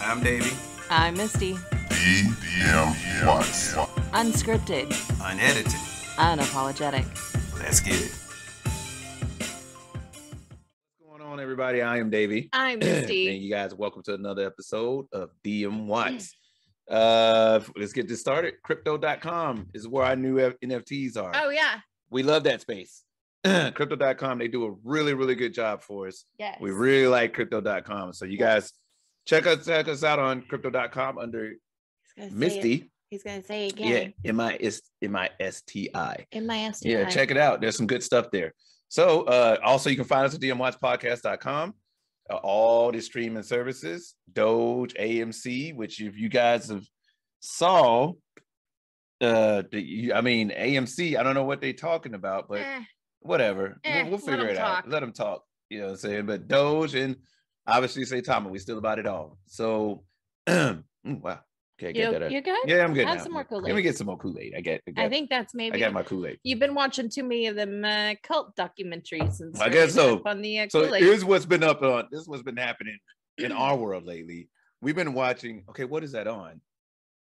I'm Davey. I'm Misty. DM Watts. Unscripted. Unedited. Unapologetic. Let's get it. What's going on, everybody? I am Davey. I'm Misty. And you guys, welcome to another episode of DM Watts. Let's get this started. Crypto.com is where our new NFTs are. Oh, yeah. We love that space. Crypto.com, they do a really, really good job for us. Yes. We really like Crypto.com. So you guys check us out on Crypto.com under Misty. He's going to say it again. Yeah, M-I-S-T-I. M-I-S-T-I. Yeah, check it out. There's some good stuff there. So also you can find us at dmwatchpodcast.com. All the streaming services, Doge, AMC, which if you guys have saw, AMC, I don't know what they're talking about, but whatever. We'll figure it out. Let them talk. You know what I'm saying? But Doge and obviously Saitama, we still about it all. So, wow. Okay, get that. You good? Yeah, I'm good. Have now. some more Kool-Aid. Let me get some more Kool-Aid. I think that's maybe. I got my Kool-Aid. You've been watching too many of them cult documentaries and stuff. I guess so. On the So Kool-Aid. here's what's been up on. This is what's been happening in our world lately. We've been watching. Okay, what is that on?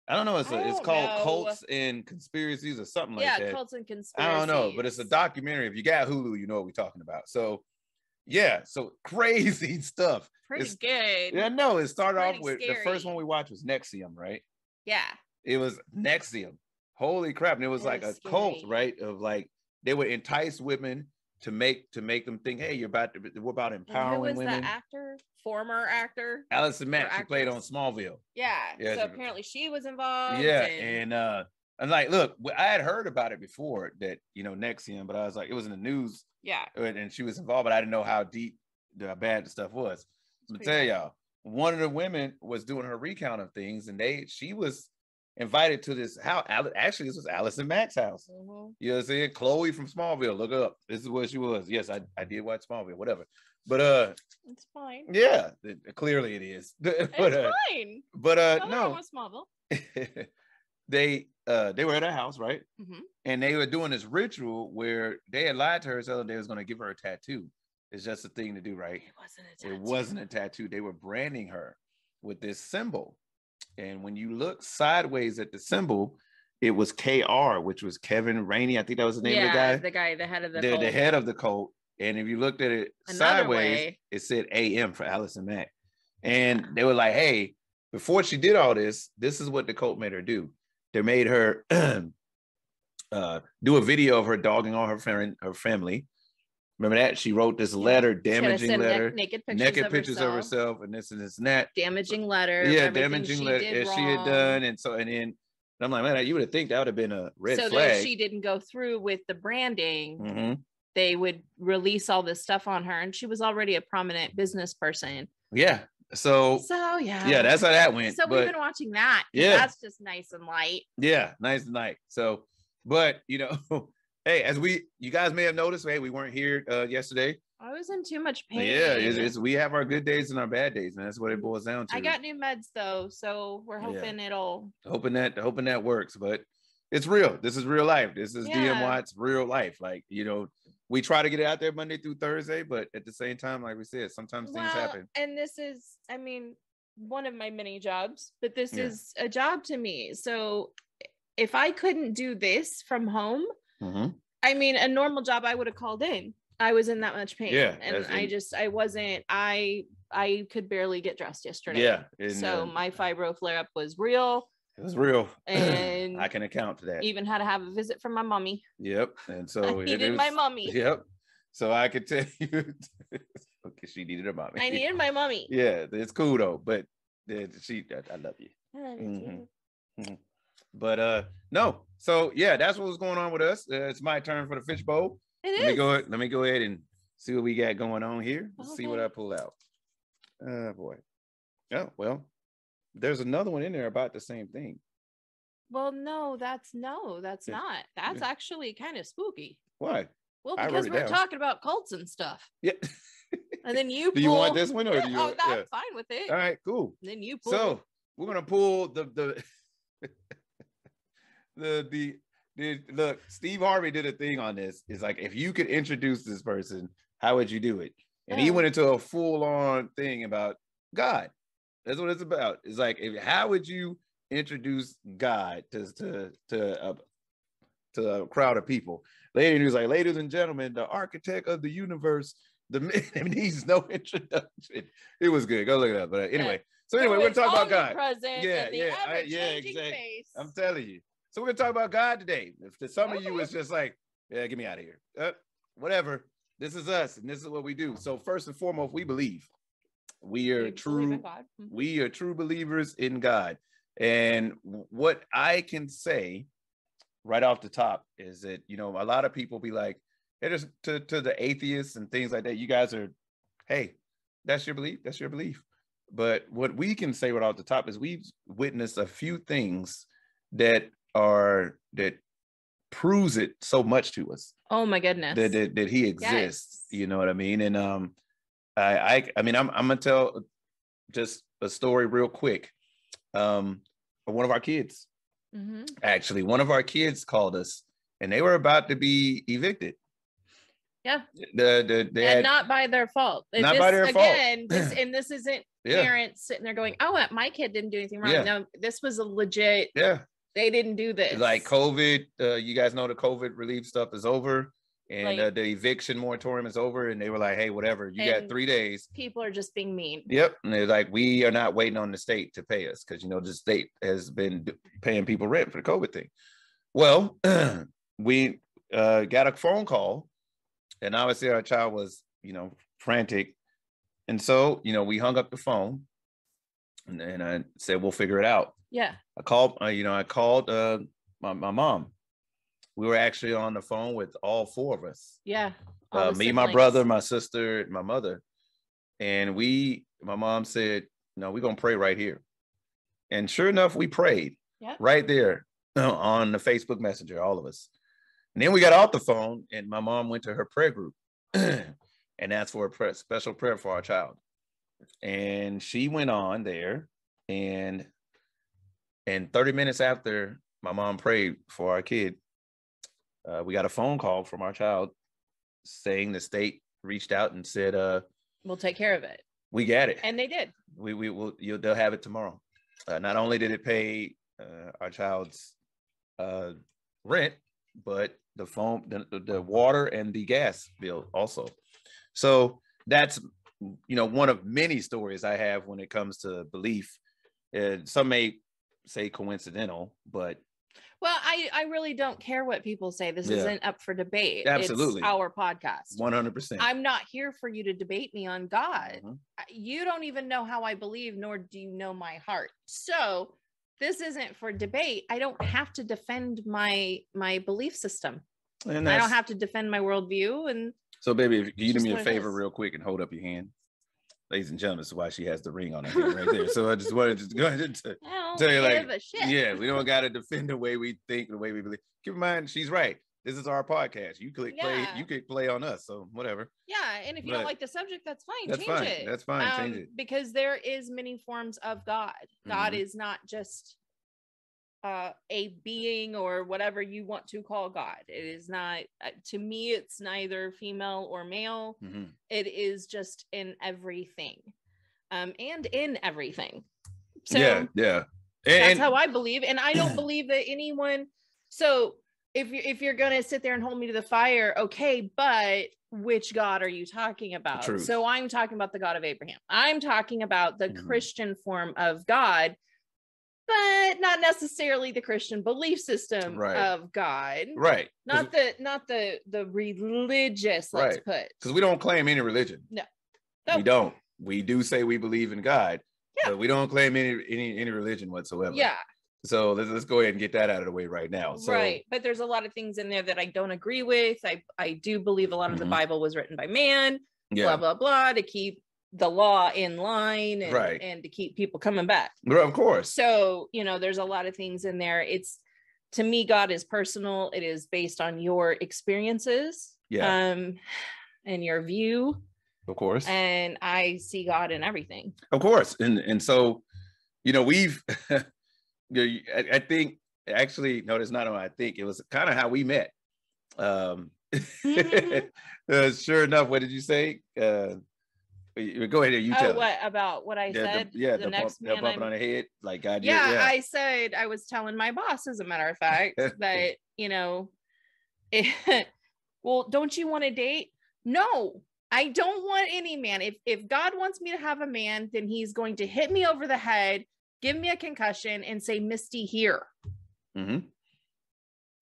I don't know. It's called Cults and Conspiracies or something like that. Yeah, Cults and Conspiracies. I don't know, but it's a documentary. If you got Hulu, you know what we're talking about. So, yeah, so crazy stuff. Pretty good. Yeah, no, it started Pretty off with scary. the first one we watched was Nexium, right? Yeah. It was Nexium. Holy crap. And it was like a cult, right? Of like, they would entice women to make them think, hey, we're about empowering women. Who was the actor? Former actor? Allison Mack, she played on Smallville. Yeah. Yeah, So apparently she was involved. Yeah. And like, look, I had heard about it before that, Nexium, but I was like, it was in the news. Yeah. And she was involved, but I didn't know how deep, bad the stuff was. I'm gonna tell y'all, one of the women was doing her recount of things, and she was invited to this house. Actually, this was Allison Mack's house. Mm-hmm. You know what I'm saying? Chloe from Smallville. Look up. This is where she was. Yes, I did watch Smallville. Whatever. But it's fine. Yeah, clearly it is. It's fine. But no. Smallville. They were at her house, right? Mm-hmm. And they were doing this ritual where they had lied to her, so they was going to give her a tattoo. It's just a thing to do, right? It wasn't a tattoo. They were branding her with this symbol. And when you look sideways at the symbol, it was KR, which was Kevin Rainey. I think that was the name of the guy. The head of the cult. The head of the cult. And if you looked at it sideways, it said AM for Allison Mack. And they were like, hey, before she did all this, this is what the cult made her do. They made her do a video of her dogging all her family. Remember that? She wrote this letter, damaging letter, naked pictures of herself, and this and this and that. Damaging letter. Yeah, damaging letter she had done. And then I'm like, man, you would have think that would have been a red flag. So that she didn't go through with the branding. Mm-hmm. They would release all this stuff on her, and she was already a prominent business person. Yeah. So yeah, that's how that went. So we've been watching that. Yeah, that's just nice and light. Yeah, nice and light. So, but hey, you guys may have noticed, hey, we weren't here yesterday. I was in too much pain. Yeah, we have our good days and our bad days, and that's what it boils down to. I got new meds though, so we're hoping hoping that works. But it's real. This is real life. This is DM Watts real life. Like, we try to get it out there Monday through Thursday, but at the same time, like we said, sometimes things happen. And this is, one of my many jobs, but this is a job to me. So if I couldn't do this from home, mm-hmm. A normal job, I would have called in. I was in that much pain. Yeah. And I could barely get dressed yesterday. Yeah. And, so my fibro flare up was real. It was real. And I can account for that. Even had to have a visit from my mommy. Yep. And so I needed my mommy. Yep. So I could tell you, okay, she needed her mommy. I needed my mommy. Yeah, it's cool though. But I love you. I love you too. Mm-hmm. But no. So yeah, that's what was going on with us. It's my turn for the fishbowl. Let me go ahead and see what we got going on here. Let's see what I pull out. Oh boy. Oh well. There's another one in there about the same thing. Well, no, that's not. That's actually kind of spooky. Why? Well, because we're talking about cults and stuff. Yeah. And then you pull... Do you want this one or do you? Oh, no, I'm fine with it. All right, cool. And then you pull. So we're gonna pull the look. Steve Harvey did a thing on this. It's like, if you could introduce this person, how would you do it? And he went into a full-on thing about God. That's what it's about. It's like, how would you introduce God to a crowd of people? Lady was like, ladies and gentlemen, the architect of the universe. The man needs no introduction. It was good. Go look it up. But anyway, we're gonna talk about God. Yeah, exactly. I'm telling you. So we're gonna talk about God today. If to some of you it's just like, yeah, get me out of here. Whatever. This is us, and this is what we do. So first and foremost, we believe. We are true believers in God. And what I can say right off the top is that, you know, a lot of people be like, hey, just to the atheists and things like that, you guys are, hey, that's your belief. That's your belief. But what we can say right off the top is we've witnessed a few things that proves it so much to us. Oh my goodness. That he exists. Yes. You know what I mean? And I mean, I'm gonna tell just a story real quick. One of our kids, actually, one of our kids called us, and they were about to be evicted. Yeah, and not by their fault. Not by their fault. Again, this isn't parents sitting there going, "Oh, my kid didn't do anything wrong." Yeah. No, this was a legit. Yeah, they didn't do this. Like COVID, you guys know the COVID relief stuff is over. And like, the eviction moratorium is over, and they were like, "Hey, whatever, you got 3 days." People are just being mean. Yep, and they're like, "We are not waiting on the state to pay us because you know the state has been paying people rent for the COVID thing." Well, we got a phone call, and obviously our child was, you know, frantic, and so you know we hung up the phone, and I said, "We'll figure it out." Yeah, I called my mom. We were actually on the phone with all four of us. Yeah. Me, my brother, my sister, my mother. And my mom said, no, we're going to pray right here. And sure enough, we prayed right there on the Facebook Messenger, all of us. And then we got off the phone and my mom went to her prayer group and asked for a special prayer for our child. And she went on there and 30 minutes after my mom prayed for our kid, we got a phone call from our child saying the state reached out and said, we'll take care of it. We got it. And they did. They'll have it tomorrow. Not only did it pay our child's rent, but the phone, the water and the gas bill also. So that's, you know, one of many stories I have when it comes to belief. Some may say coincidental, but well, I really don't care what people say. This isn't up for debate. Absolutely. It's our podcast. 100%. I'm not here for you to debate me on God. You don't even know how I believe, nor do you know my heart. So this isn't for debate. I don't have to defend my belief system. And I don't have to defend my worldview. And so, baby, can you do me a favor real quick and hold up your hand? Ladies and gentlemen, this is why she has the ring on her hand right there. So I just wanted to go ahead to tell you, like, yeah, we don't got to defend the way we think, the way we believe. Keep in mind, she's right. This is our podcast. You click play, you could play on us. So whatever. Yeah, and if you don't like the subject, that's fine. That's change fine. it. That's fine. Change it. Because there is many forms of God. God is not just a being or whatever you want to call God. It is not, to me, it's neither female or male. It is just in everything, and in everything. So yeah. That's how I believe. And I don't believe that anyone, so if you're going to sit there and hold me to the fire, okay, but which God are you talking about? So I'm talking about the God of Abraham. I'm talking about the Christian form of God, but not necessarily the Christian belief system of God. Right. Not the religious, let's put. Because we don't claim any religion. No. We don't. We do say we believe in God, but we don't claim any religion whatsoever. Yeah. So let's go ahead and get that out of the way right now. So, right. But there's a lot of things in there that I don't agree with. I do believe a lot of the Bible was written by man, blah, blah, blah, to keep the law in line and to keep people coming back. Of course. So, you know, there's a lot of things in there. It's, to me, God is personal. It is based on your experiences and your view. Of course. And I see God in everything. Of course. And so, you know, we've, I think, actually, no, it's not on I think. It was kind of how we met. Sure enough, what did you say? Go ahead, you tell. What about what I said? The next man bumping on the head, like God. Yeah, I said I was telling my boss, as a matter of fact, that well, don't you want to date? No, I don't want any man. If God wants me to have a man, then he's going to hit me over the head, give me a concussion, and say, Misty, here. Mm-hmm.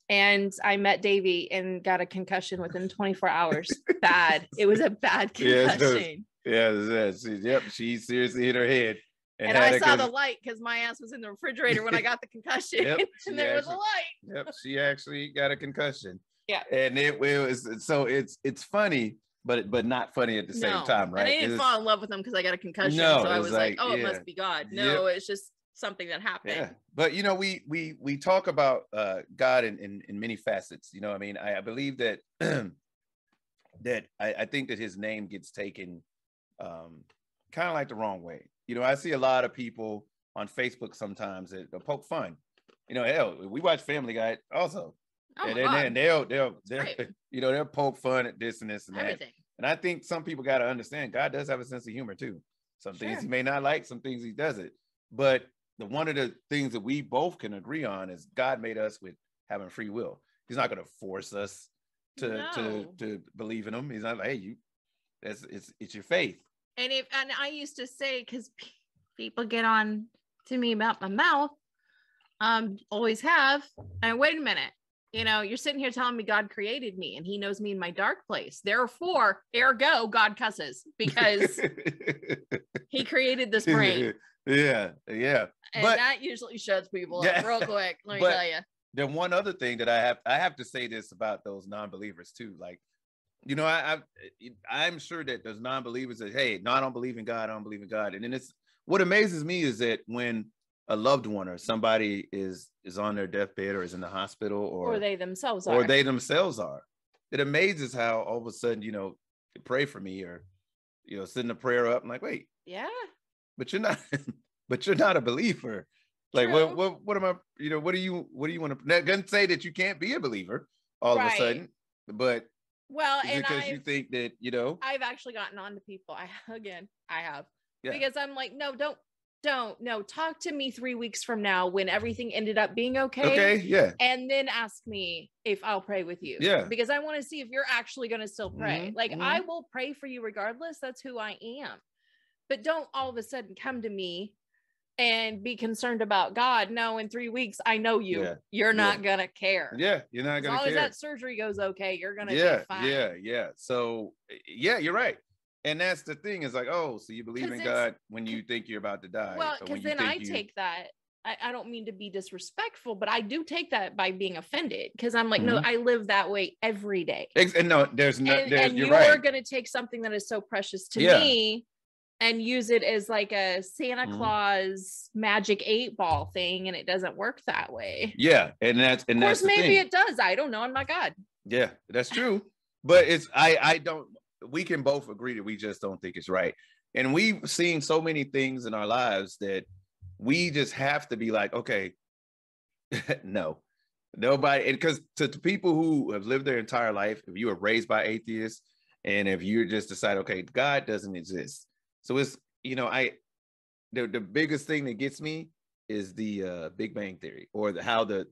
And I met Davey and got a concussion within 24 hours. Bad. It was a bad concussion. Yep. She seriously hit her head. And I saw the light because my ass was in the refrigerator when I got the concussion. Yep, and there was a light. Yep. She actually got a concussion. Yeah. And it was, so it's funny, but not funny at the same time, right? And I didn't fall in love with him because I got a concussion. So I was like, oh, it must be God. No, it's just something that happened. Yeah. But we talk about God in many facets. I mean, I believe that that I think that his name gets taken kind of like the wrong way. I see a lot of people on Facebook sometimes that poke fun. Hell, we watch Family Guy also. Oh, and they'll poke fun at this and this and that. And I think some people got to understand God does have a sense of humor too. Some things he may not like, some things he doesn't. But one of the things that we both can agree on is God made us with having free will. He's not going to force us to believe in him. He's not like, hey, it's your faith. And I used to say, because people get on to me about my mouth, always have. And wait a minute, you're sitting here telling me God created me and he knows me in my dark place. Therefore, ergo, God cusses because he created this brain. Yeah. And that usually shuts people up real quick. Let me tell you. The one other thing that I have to say this about those non-believers too. Like, I'm sure that those non-believers that, hey, no, I don't believe in God. I don't believe in God. And then what amazes me is that when a loved one or somebody is on their deathbed or is in the hospital or they themselves are, it amazes how all of a sudden, they pray for me or, sending a prayer up. I'm like, wait, yeah, but you're not a believer. Like, what am I, what do you want to, that doesn't say that you can't be a believer all of a sudden, but and because you think that, I've actually gotten on to people. I have, because I'm like, no, don't talk to me 3 weeks from now when everything ended up being okay. Yeah. And then ask me if I'll pray with you. Yeah. Because I want to see if you're actually going to still pray. I will pray for you regardless. That's who I am. But don't all of a sudden come to me and be concerned about God. No, in 3 weeks, I know you. Yeah. You're not gonna care. Yeah, you're not gonna care. As long as that surgery goes okay, you're gonna be fine. Yeah. So you're right. And that's the thing, is like, oh, so you believe in God when you think you're about to die. Well, because then I take that. I don't mean to be disrespectful, but I do take that by being offended, because I'm like, no, I live that way every day. And no, and you're gonna take something that is so precious to me and use it as like a Santa Claus magic 8-ball thing, and it doesn't work that way. Yeah, and that's maybe it does. I don't know. I'm not God. Yeah, that's true. But I don't. We can both agree that we just don't think it's right, and we've seen so many things in our lives that we just have to be like, okay, no, nobody. Because to people who have lived their entire life, if you were raised by atheists, and if you just decide, okay, God doesn't exist. So it's, the biggest thing that gets me is the Big Bang Theory, or how the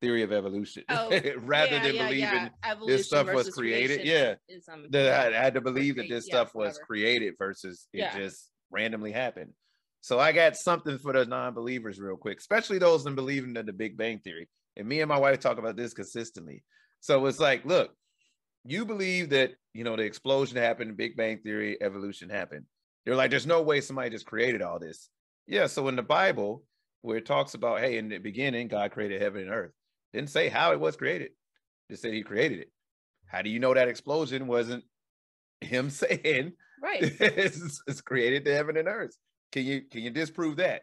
theory of evolution, rather than believing this stuff was created. I had to believe that this stuff was created versus it just randomly happened. So I got something for the non-believers real quick, especially those that believe in the Big Bang Theory. And me and my wife talk about this consistently. So it's like, look, you believe that, the explosion happened, Big Bang Theory, evolution happened. They're like, there's no way somebody just created all this. Yeah, so in the Bible, where it talks about, hey, in the beginning, God created heaven and earth, didn't say how it was created. Just said he created it. How do you know that explosion wasn't him saying, right, it's created the heaven and earth? Can you disprove that?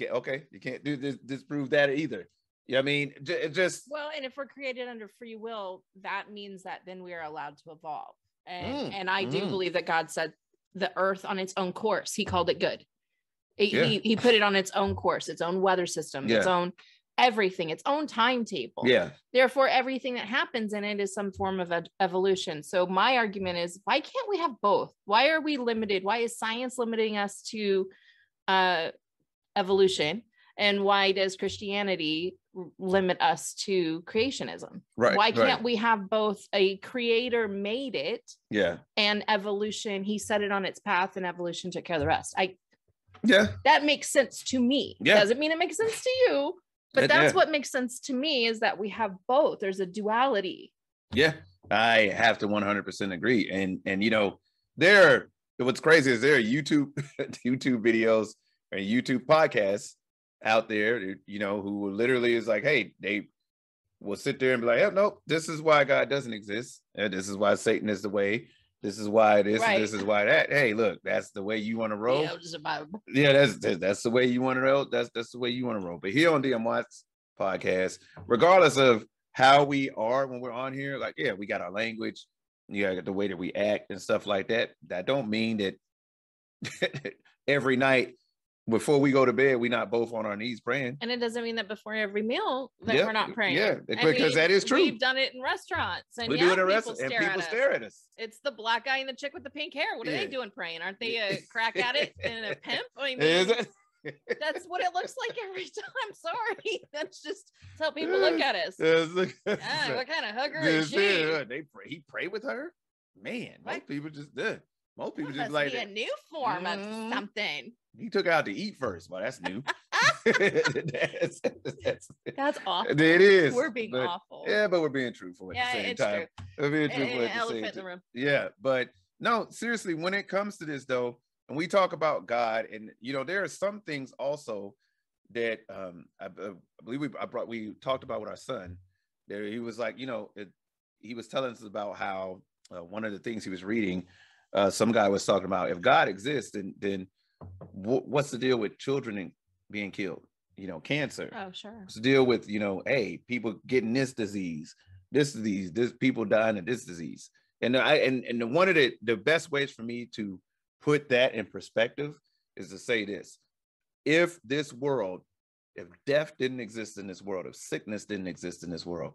Okay, you can't disprove that either. I mean, just and if we're created under free will, that means that then we are allowed to evolve. And I do believe that God set the earth on its own course. He called it good. He put it on its own course, its own weather system, its own everything, its own timetable. Yeah. Therefore, everything that happens in it is some form of evolution. So my argument is, why can't we have both? Why are we limited? Why is science limiting us to evolution? And why does Christianity limit us to creationism? Right. Why can't we have both a creator made it, and evolution, he set it on its path, and evolution took care of the rest? That makes sense to me. Doesn't mean it makes sense to you, but that's what makes sense to me, is that we have both. There's a duality. Yeah, I have to 100% agree. And you know, what's crazy is there are YouTube videos and YouTube podcasts out there, you know, who literally is like, hey, they will sit there and be like, oh, no, this is why God doesn't exist. This is why Satan is the way. This is why this, this is why that. Hey, look, that's the way you want to roll. Yeah, that's the way you want to roll. That's the way you want to roll. But here on DM Watts podcast, regardless of how we are when we're on here, like, yeah, we got our language, you got the way that we act and stuff like that. That don't mean that every night before we go to bed, we're not both on our knees praying. And it doesn't mean that before every meal that we're not praying. Yeah, because that is true. We've done it in restaurants. And we do it in restaurants, and people stare at us. It's the black guy and the chick with the pink hair. What are they doing praying? Aren't they a crack addict and a pimp? I mean, that's what it looks like every time. Sorry. That's how people look at us. What kind of hugger is she? He prayed with her? Man, most people just did. Most people just like a new form of something. He took her out to eat first. Well, that's new. That's awful. It is. We're being awful. Yeah, but we're being truthful at the same time. We're being truthful at the same time. Yeah, but no, seriously, when it comes to this though, and we talk about God, and you know, there are some things also that I believe we talked about with our son. There, he was like, you know, he was telling us about how one of the things he was reading. Some guy was talking about, if God exists, then what's the deal with children being killed? You know, cancer. Oh, sure. What's the deal with, you know, hey, people getting this disease, this people dying of this disease. And one of the best ways for me to put that in perspective is to say this: if death didn't exist in this world, if sickness didn't exist in this world,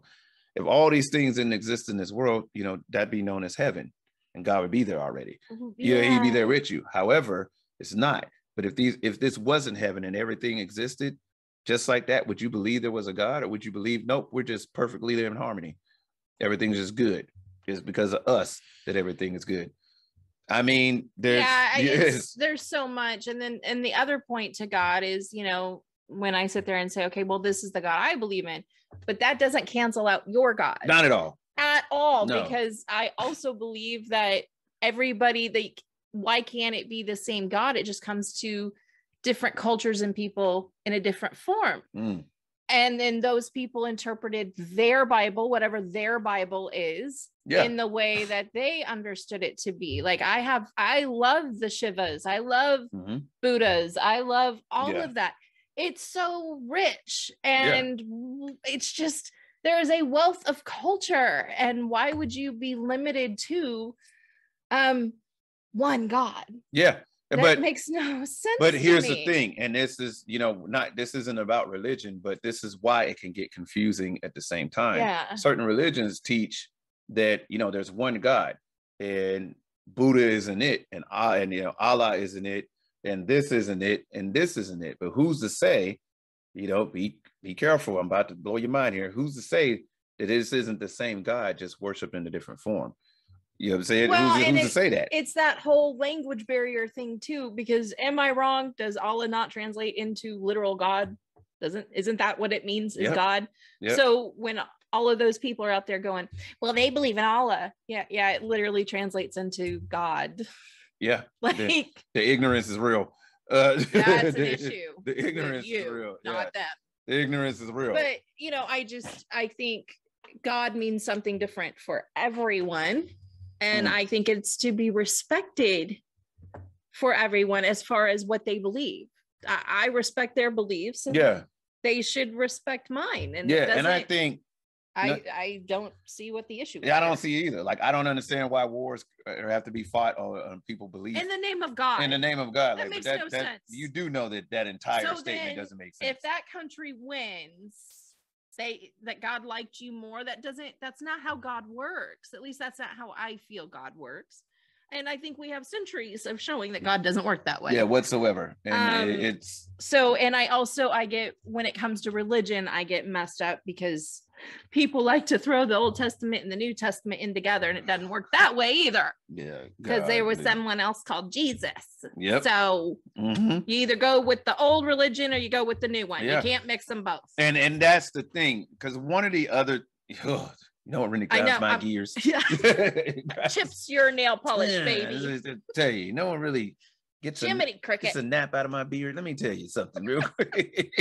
if all these things didn't exist in this world, you know, that'd be known as heaven. And God would be there already. Yeah, he'd be there with you. However, it's not. But if this wasn't heaven and everything existed just like that, would you believe there was a God, or would you believe, nope, we're just perfectly in harmony? Everything's just good. It's because of us that everything is good. I mean, there's so much. And the other point to God is, you know, when I sit there and say, okay, well, this is the God I believe in, but that doesn't cancel out your God. Not at all. No. Because I also believe that why can't it be the same God? It just comes to different cultures and people in a different form. And then those people interpreted their Bible, whatever their Bible is, in the way that they understood it to be. Like I love the Shivas. I love Buddhas. I love all of that. It's so rich, and it's just, there is a wealth of culture, and why would you be limited to one God? Yeah, that makes no sense. But here's the thing, and this is, you know, this isn't about religion, but this is why it can get confusing at the same time. Yeah. Certain religions teach that, you know, there's one God, and Buddha isn't it, and you know, Allah isn't it, and this isn't it, and this isn't it. But who's to say? You know, be careful. I'm about to blow your mind here. Who's to say that this isn't the same God, just worshiped in a different form? You know what I'm saying? Well, who's to say that? It's that whole language barrier thing too, because am I wrong? Does Allah not translate into literal God? Isn't that what it means, is God? Yep. So when all of those people are out there going, well, they believe in Allah. Yeah, it literally translates into God. Yeah. Like the ignorance is real. That's an issue. The ignorance is real. Not them. The ignorance is real. But, you know, I think God means something different for everyone. And I think it's to be respected for everyone as far as what they believe. I respect their beliefs. And they should respect mine. And and I think I don't see what the issue is. Yeah, I don't see either. Like, I don't understand why wars have to be fought on people believe. In the name of God. In the name of God. That makes no sense. You do know that entire statement doesn't make sense. If that country wins, that God liked you more, that's not how God works. At least that's not how I feel God works. And I think we have centuries of showing that God doesn't work that way. Yeah, whatsoever. And it's so, and I get, when it comes to religion, I get messed up because people like to throw the Old Testament and the New Testament in together, and it doesn't work that way either. Yeah. Because there was someone else called Jesus. Yep. So you either go with the old religion or you go with the new one. Yeah. You can't mix them both. And that's the thing, because one of the other, you know what really grinds my gears? Yeah. Chips your nail polish, baby. I tell you, no one really gets a nap out of my beard. Let me tell you something real quick.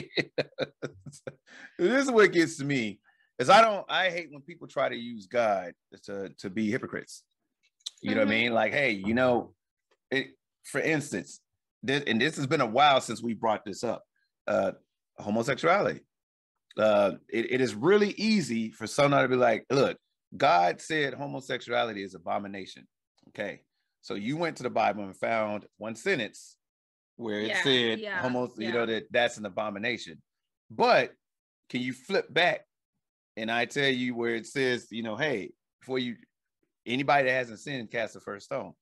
This is what gets to me. Is I hate when people try to use God to be hypocrites. You know what I mean? Like, hey, for instance, this has been a while since we brought this up. Homosexuality. It is really easy for somebody to be like, look, God said homosexuality is abomination. Okay. So you went to the Bible and found one sentence where it said that's an abomination. But can you flip back and I tell you where it says, hey, anybody that hasn't sinned, cast the first stone.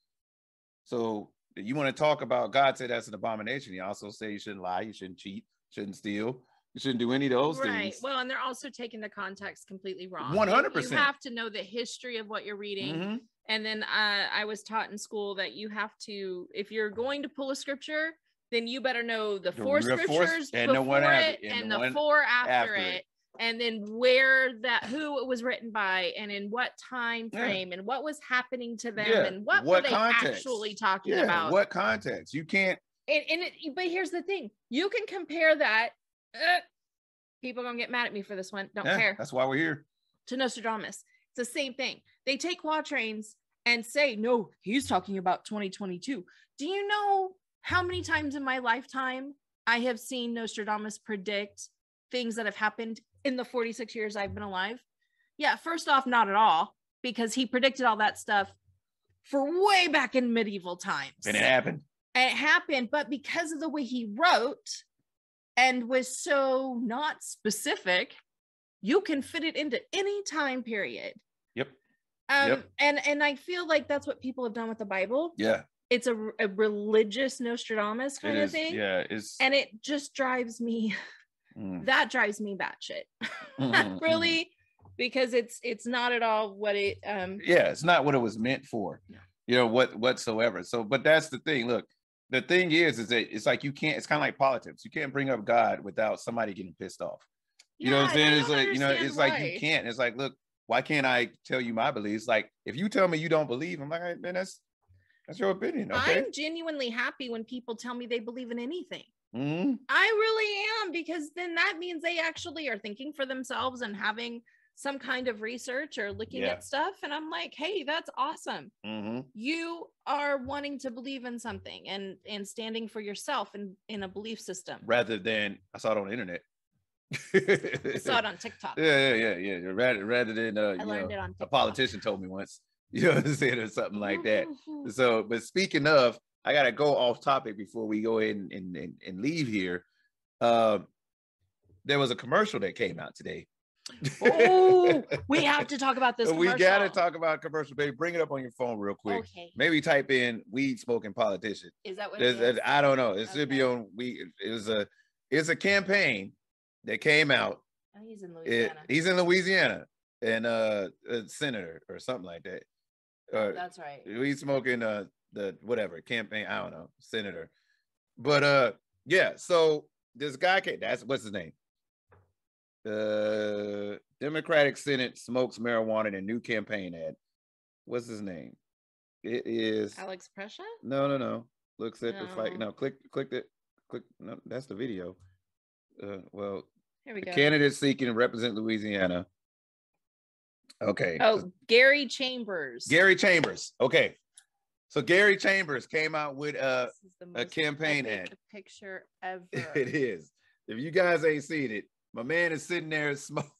So you want to talk about God said that's an abomination. He also said you shouldn't lie, you shouldn't cheat, shouldn't steal. You shouldn't do any of those things. Right. Well, and they're also taking the context completely wrong. 100%. You have to know the history of what you're reading. And then I was taught in school that you have to, if you're going to pull a scripture, then you better know the four scriptures before it and the four after it. And then who it was written by and in what time frame and what was happening to them and what were they actually talking about. What context? You can't. But here's the thing. You can compare that. People are gonna get mad at me for this one. Don't care. That's why we're here. To Nostradamus. It's the same thing. They take quatrains and say, no, he's talking about 2022. Do you know how many times in my lifetime I have seen Nostradamus predict things that have happened in the 46 years I've been alive? Yeah, first off, not at all, because he predicted all that stuff for way back in medieval times. And it happened. But because of the way he wrote and was so not specific, you can fit it into any time period. Yep. And I feel like that's what people have done with the Bible. Yeah. It's a religious Nostradamus kind of thing. Yeah. And it just drives me, that drives me batshit. Really, because it's not at all what it it's not what it was meant for. Whatsoever. So, but that's the thing. Look, the thing is that it's like you can't, it's kind of like politics. You can't bring up God without somebody getting pissed off. You know what I'm saying? It's like, it's why. Like you can't. It's like, look, why can't I tell you my beliefs? Like, if you tell me you don't believe, I'm like, hey, man, that's your opinion. Okay? I'm genuinely happy when people tell me they believe in anything. I really am, because then that means they actually are thinking for themselves and having some kind of research or looking at stuff. And I'm like, hey, that's awesome. You are wanting to believe in something and standing for yourself in a belief system. Rather than, I saw it on the internet. I saw it on TikTok. Yeah. Rather than I learned it on TikTok. A politician told me once, or something like that. So, but speaking of, I gotta go off topic before we go in and leave here. There was a commercial that came out today. Oh, we have to talk about this commercial. We gotta talk about commercial, baby. Bring it up on your phone real quick. Okay. Maybe type in weed smoking politician. Is that what it is? I don't know. It should be on it's a campaign that came out. Oh, he's in Louisiana. He's in Louisiana and a senator or something like that. That's right. Weed smoking the whatever campaign, I don't know, senator. But so this guy what's his name? The Democratic Senate smokes marijuana in a new campaign ad. What's his name? It is Alex Prescia? No. Looks at the fight. No, click it. Click. No, that's the video. Well, here we go. Candidate seeking to represent Louisiana. Okay. Oh, Gary Chambers. Okay. So Gary Chambers came out with a campaign ad. Picture ever. It is. If you guys ain't seen it, my man is sitting there smoking.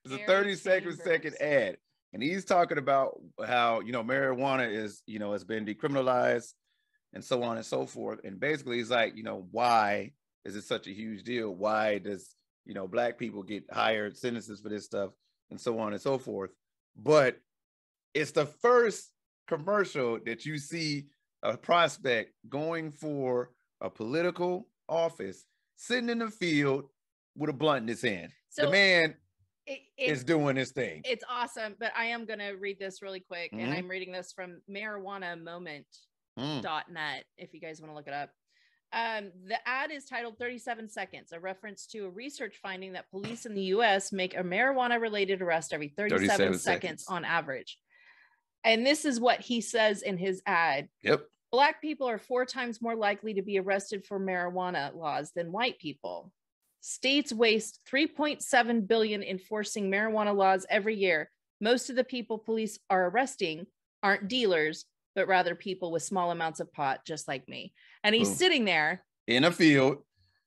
It's a 30-second ad. And he's talking about how, marijuana is, has been decriminalized and so on and so forth. And basically he's like, why is it such a huge deal? Why does, Black people get higher sentences for this stuff and so on and so forth? But it's the first commercial that you see a prospect going for a political office, sitting in the field with a blunt in his hand. So the man is doing his thing. It's awesome, but I am going to read this really quick, and I'm reading this from marijuanamoment.net, if you guys want to look it up. The ad is titled 37 Seconds, a reference to a research finding that police in the U.S. make a marijuana-related arrest every 37 seconds on average. And this is what he says in his ad. Yep. Black people are 4 times more likely to be arrested for marijuana laws than white people. States waste $3.7 billion enforcing marijuana laws every year. Most of the people police are arresting aren't dealers, but rather people with small amounts of pot, just like me. And he's sitting there in a field,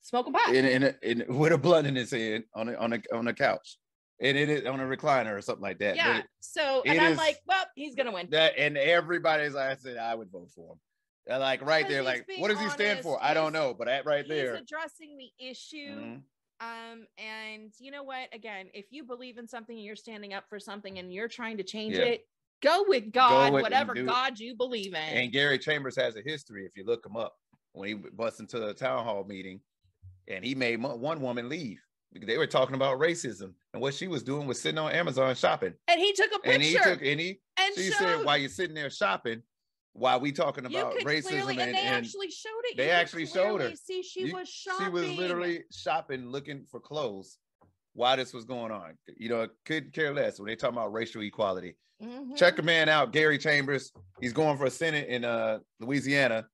smoking pot, with a blunt in his hand on a couch, and it is on a recliner or something like that. Yeah. So, and I'm like, well, he's gonna win. That, and everybody's like, I said, I would vote for him. They're like right there, like, what does he stand for? I don't know, but right there, he's addressing the issue. And you know what? Again, if you believe in something and you're standing up for something and you're trying to change it, go with God, whatever God you believe in. And Gary Chambers has a history. If you look him up, when he bust into a town hall meeting, and he made one woman leave because they were talking about racism, and what she was doing was sitting on Amazon shopping. And he took a picture. She said, while you're sitting there shopping, while we talking about racism, and they actually showed it. They actually showed her. See, she was shopping. She was literally shopping, looking for clothes while this was going on. Couldn't care less when they talking about racial equality. Check a man out, Gary Chambers. He's going for a Senate in Louisiana.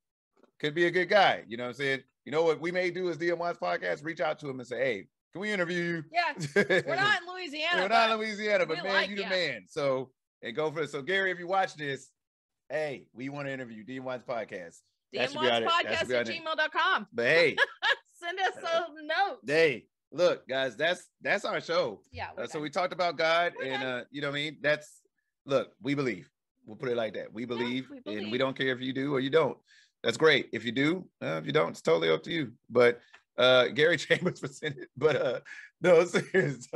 Could be a good guy. You know what I'm saying? You know what we may do as DMY's podcast? Reach out to him and say, hey, can we interview you? Yeah, we're not in Louisiana. We're not in Louisiana, but man, you the man. So, and go for it. So, Gary, if you watch this, hey, we want to interview DMY's podcast. DMY's@gmail.com. But hey, send us a note. Hey, look, guys, that's our show. Yeah. So we talked about God, and you know what I mean? Look, we believe. We'll put it like that. We believe, and we don't care if you do or you don't. That's great. If you do, if you don't, it's totally up to you. But Gary Chambers presented, but no, serious.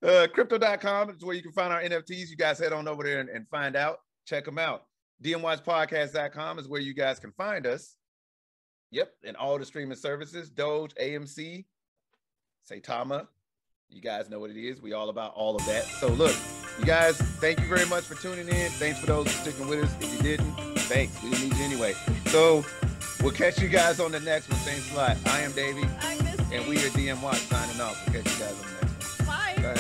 Crypto.com is where you can find our NFTs. You guys head on over there and find out. Check them out. DMYspodcast.com is where you guys can find us. Yep, and all the streaming services, Doge, AMC, Saitama. You guys know what it is. We all about all of that. So look, you guys, thank you very much for tuning in. Thanks for those sticking with us. If you didn't, thanks. We didn't need you anyway. So we'll catch you guys on the next one. Thanks a lot. I am Davey. I'm Misty. And we are DMY signing off. We'll catch you guys on the next one. Bye. Bye.